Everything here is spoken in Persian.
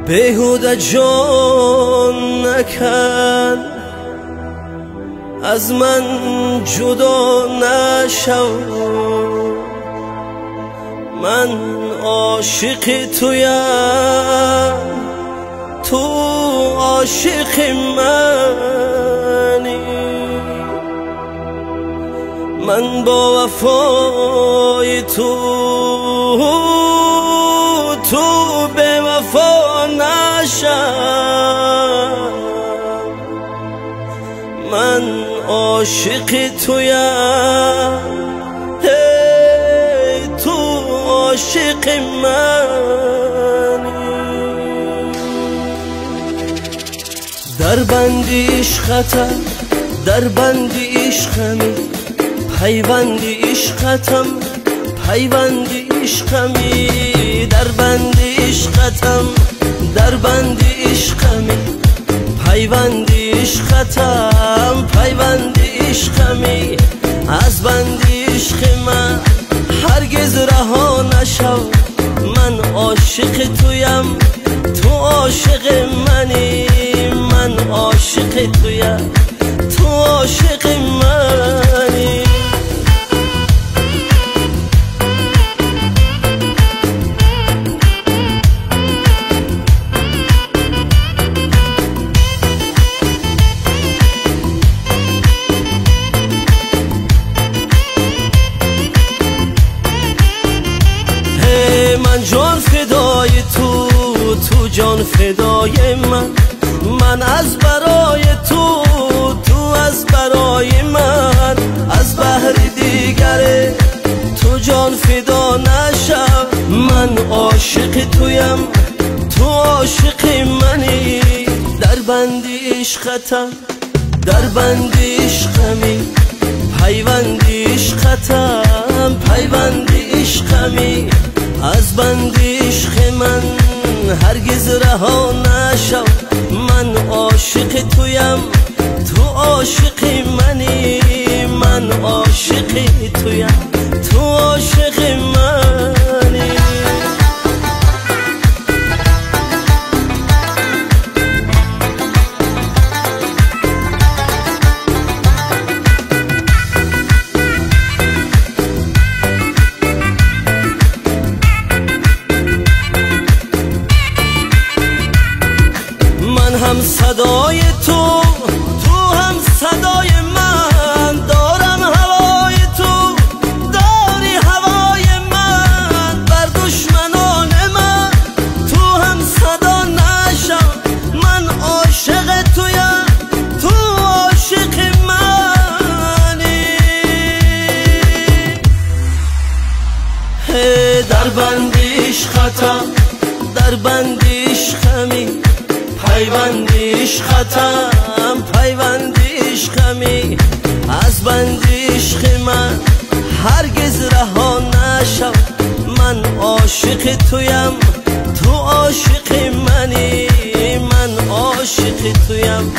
بیهوده جان نکن، از من جدا نشو. من عاشق تویم، تو عاشق منی. من با وفای تو به وفا نشم. من عاشق تویم، تو عاشق منی. در بندی عشقتم، در بندی عشقمی، پیوندی عشقتم، پیوندی عشقمی. در بندی عشقتم، در بندی عشقمی، پیوندی عشقتم، پیوندی عشقمی. از بندی عشق من هرگز رها نشو. من عاشق تویم، تو عاشق منی. من عاشق تویم، تو عاشق منی. من جان فدای تو، تو جان فدای من. من از برای تو، تو از برای من. از بحر دیگره تو جان فدا نشو. من عاشق تویم، تو عاشق منی. در بندی عشقتم، در بندی عشقمی، پیوندی عشقتم، پیوندی عشقمی. از بندی عشق من هرگز رها نشو. من عاشق تویم، تو عاشق منی. من عاشق تویم، تو عاشق منی. هم صدای تو، تو هم صدای من. دارم هوای تو، داری هوای من. بر دشمنان من تو هم صدا نشو. من عاشق تویم، تو عاشق منی. در بندی عشقتم، در بندی عشقمی، پیوندی عشقتم، پیوندی عشقمی. از بندی عشق من هرگز رها نشو. من عاشق تویم، تو عاشق منی. من عاشق تویم،